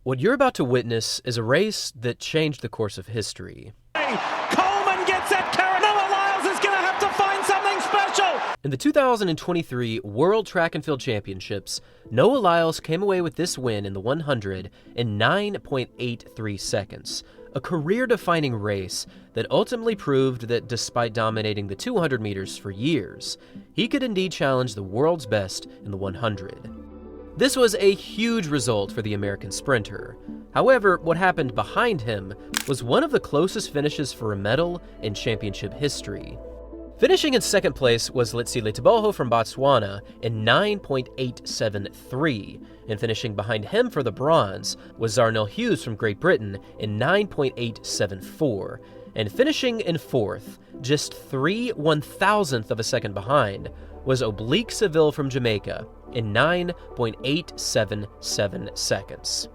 What you're about to witness is a race that changed the course of history. Coleman gets it. Noah Lyles is going to have to find something special. In the 2023 World Track and Field Championships, Noah Lyles came away with this win in the 100 in 9.83 seconds, a career-defining race that ultimately proved that despite dominating the 200 meters for years, he could indeed challenge the world's best in the 100. This was a huge result for the American sprinter. However, what happened behind him was one of the closest finishes for a medal in championship history. Finishing in second place was Letsile Teboho from Botswana in 9.873, and finishing behind him for the bronze was Zarnell Hughes from Great Britain in 9.874, and finishing in fourth, just 3/1000th of a second behind, was Oblique Seville from Jamaica in 9.877 seconds.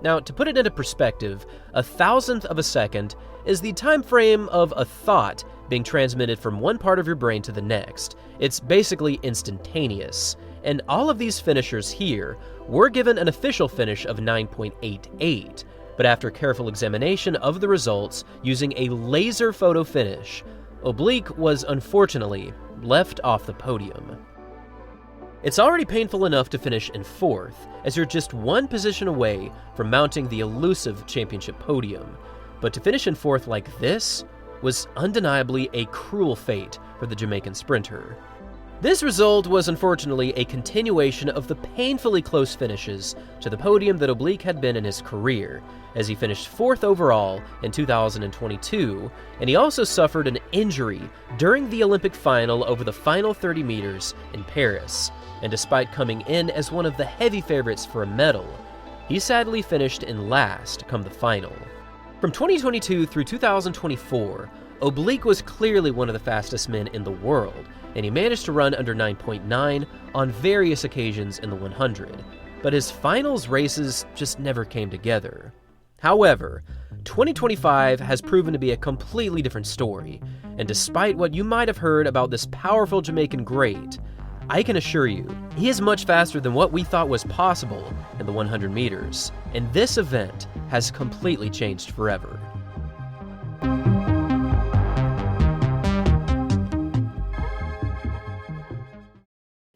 Now, to put it into perspective, 1,000th of a second is the time frame of a thought being transmitted from one part of your brain to the next. It's basically instantaneous. And all of these finishers here were given an official finish of 9.88, but after careful examination of the results using a laser photo finish, Oblique was unfortunately left off the podium. It's already painful enough to finish in fourth, as you're just one position away from mounting the elusive championship podium, but to finish in fourth like this was undeniably a cruel fate for the Jamaican sprinter. This result was unfortunately a continuation of the painfully close finishes to the podium that Oblique had been in his career, as he finished fourth overall in 2022, and he also suffered an injury during the Olympic final over the final 30 meters in Paris, and despite coming in as one of the heavy favorites for a medal, he sadly finished in last come the final. From 2022 through 2024, Oblique was clearly one of the fastest men in the world, and he managed to run under 9.9 on various occasions in the 100, but his finals races just never came together. However, 2025 has proven to be a completely different story, and despite what you might have heard about this powerful Jamaican great, I can assure you, he is much faster than what we thought was possible in the 100 meters, and this event has completely changed forever.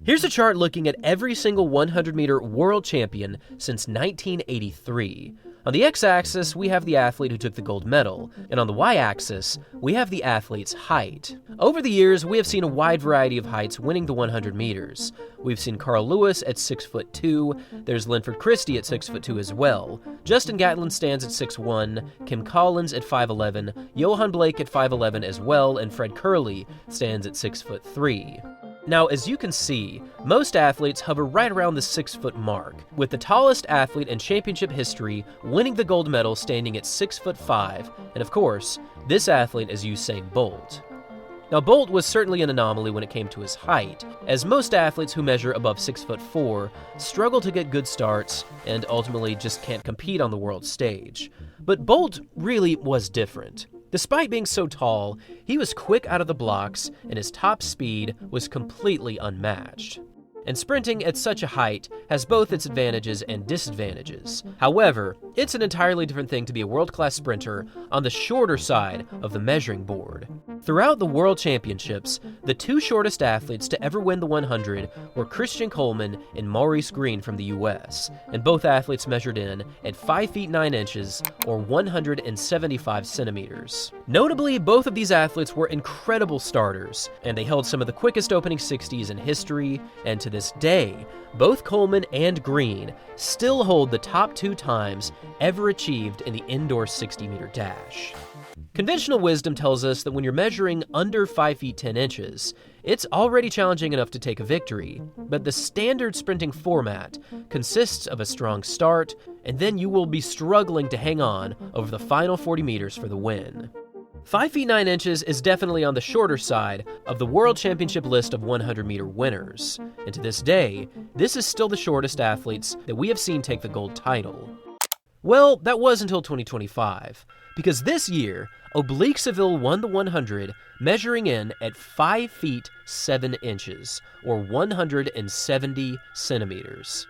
Here's a chart looking at every single 100-meter world champion since 1983. On the x-axis, we have the athlete who took the gold medal, and on the y-axis, we have the athlete's height. Over the years, we have seen a wide variety of heights winning the 100 meters. We've seen Carl Lewis at 6'2", there's Linford Christie at 6'2" as well. Justin Gatlin stands at 6'1", Kim Collins at 5'11", Johan Blake at 5'11" as well, and Fred Curley stands at 6'3". Now, as you can see, most athletes hover right around the 6-foot mark, with the tallest athlete in championship history winning the gold medal standing at 6'5", and of course, this athlete is Usain Bolt. Now, Bolt was certainly an anomaly when it came to his height, as most athletes who measure above 6'4" struggle to get good starts and ultimately just can't compete on the world stage. But Bolt really was different. Despite being so tall, he was quick out of the blocks, and his top speed was completely unmatched. And sprinting at such a height has both its advantages and disadvantages. However, it's an entirely different thing to be a world-class sprinter on the shorter side of the measuring board. Throughout the World Championships, the two shortest athletes to ever win the 100 were Christian Coleman and Maurice Green from the US, and both athletes measured in at 5 feet 9 inches or 175 centimeters. Notably, both of these athletes were incredible starters, and they held some of the quickest opening 60s in history, and to this day, both Coleman and Green still hold the top 2 times ever achieved in the indoor 60-meter dash. Conventional wisdom tells us that when you're measuring under 5 feet 10 inches, it's already challenging enough to take a victory, but the standard sprinting format consists of a strong start, and then you will be struggling to hang on over the final 40 meters for the win. 5 feet 9 inches is definitely on the shorter side of the World Championship list of 100-meter winners, and to this day, this is still the shortest athletes that we have seen take the gold title. Well, that was until 2025, because this year, Oblique Seville won the 100, measuring in at 5 feet 7 inches, or 170 centimeters.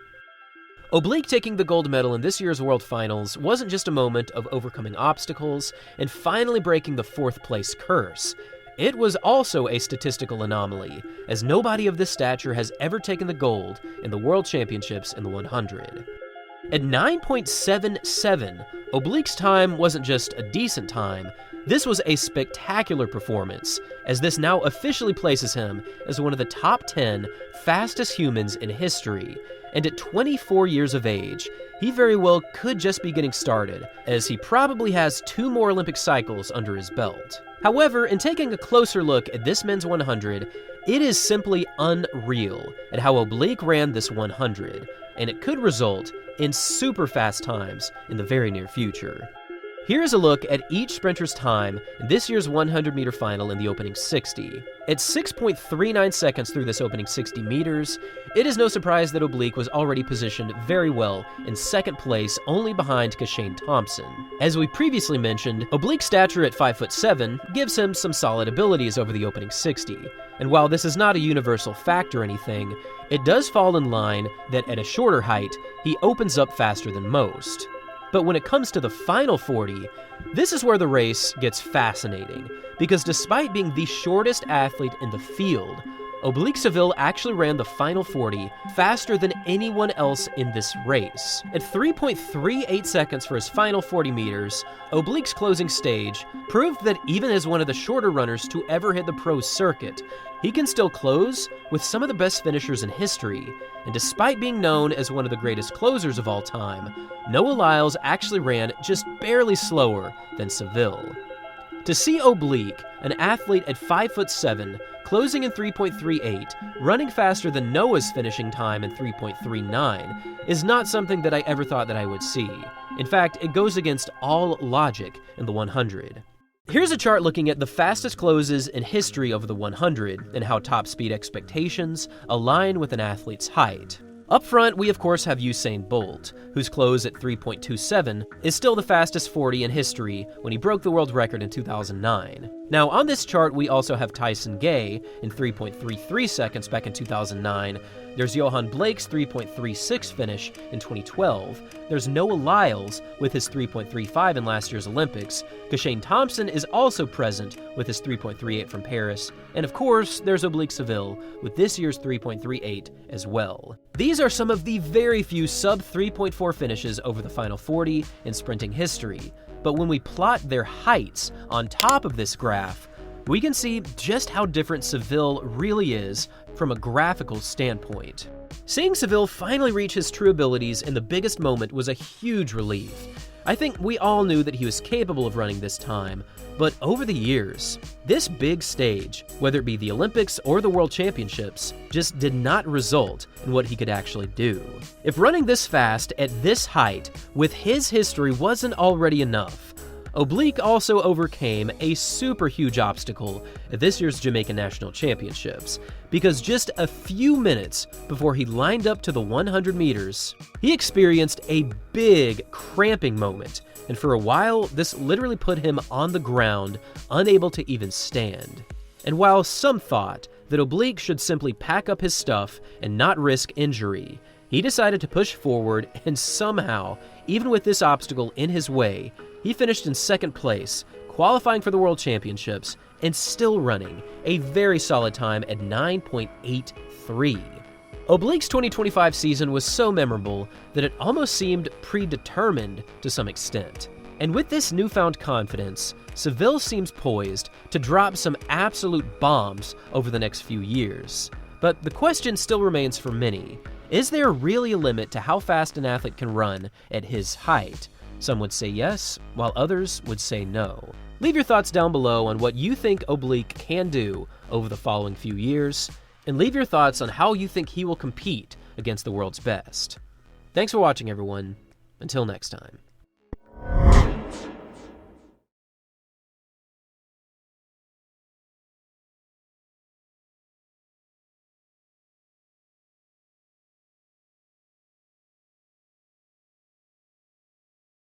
Oblique taking the gold medal in this year's World Finals wasn't just a moment of overcoming obstacles and finally breaking the fourth-place curse. It was also a statistical anomaly, as nobody of this stature has ever taken the gold in the World Championships in the 100. At 9.77, Oblique's time wasn't just a decent time, this was a spectacular performance, as this now officially places him as one of the top 10 fastest humans in history. And at 24 years of age, he very well could just be getting started, as he probably has 2 more Olympic cycles under his belt. However, in taking a closer look at this men's 100, it is simply unreal at how Oblique ran this 100, and it could result in super fast times in the very near future. Here is a look at each sprinter's time in this year's 100-meter final in the opening 60. At 6.39 seconds through this opening 60 meters, it is no surprise that Oblique was already positioned very well in second place, only behind Kashane Thompson. As we previously mentioned, Oblique's stature at 5'7" gives him some solid abilities over the opening 60. And while this is not a universal fact or anything, it does fall in line that at a shorter height, he opens up faster than most. But when it comes to the final 40, this is where the race gets fascinating, because despite being the shortest athlete in the field, Oblique Seville actually ran the final 40 faster than anyone else in this race. At 3.38 seconds for his final 40 meters, Oblique's closing stage proved that even as one of the shorter runners to ever hit the pro circuit, he can still close with some of the best finishers in history. And despite being known as one of the greatest closers of all time, Noah Lyles actually ran just barely slower than Seville. To see Oblique, an athlete at 5'7", closing in 3.38, running faster than Noah's finishing time in 3.39, is not something that I ever thought that I would see. In fact, it goes against all logic in the 100. Here's a chart looking at the fastest closes in history over the 100 and how top speed expectations align with an athlete's height. Up front, we of course have Usain Bolt, whose close at 3.27 is still the fastest 40 in history when he broke the world record in 2009. Now on this chart, we also have Tyson Gay in 3.33 seconds back in 2009. There's Johan Blake's 3.36 finish in 2012. There's Noah Lyles with his 3.35 in last year's Olympics. Kashane Thompson is also present with his 3.38 from Paris. And of course, there's Oblique Seville with this year's 3.38 as well. These are some of the very few sub 3.4 finishes over the final 40 in sprinting history. But when we plot their heights on top of this graph, we can see just how different Seville really is from a graphical standpoint. Seeing Seville finally reach his true abilities in the biggest moment was a huge relief. I think we all knew that he was capable of running this time, but over the years, this big stage, whether it be the Olympics or the World Championships, just did not result in what he could actually do. If running this fast at this height with his history wasn't already enough, Oblique also overcame a super huge obstacle at this year's Jamaican National Championships, because just a few minutes before he lined up to the 100 meters, he experienced a big cramping moment, and for a while, this literally put him on the ground, unable to even stand. And while some thought that Oblique should simply pack up his stuff and not risk injury, he decided to push forward, and somehow, even with this obstacle in his way, he finished in second place, qualifying for the World Championships, and still running a very solid time at 9.83. Oblique's 2025 season was so memorable that it almost seemed predetermined to some extent. And with this newfound confidence, Seville seems poised to drop some absolute bombs over the next few years. But the question still remains for many: is there really a limit to how fast an athlete can run at his height? Some would say yes, while others would say no. Leave your thoughts down below on what you think Oblique can do over the following few years, and leave your thoughts on how you think he will compete against the world's best. Thanks for watching, everyone. Until next time.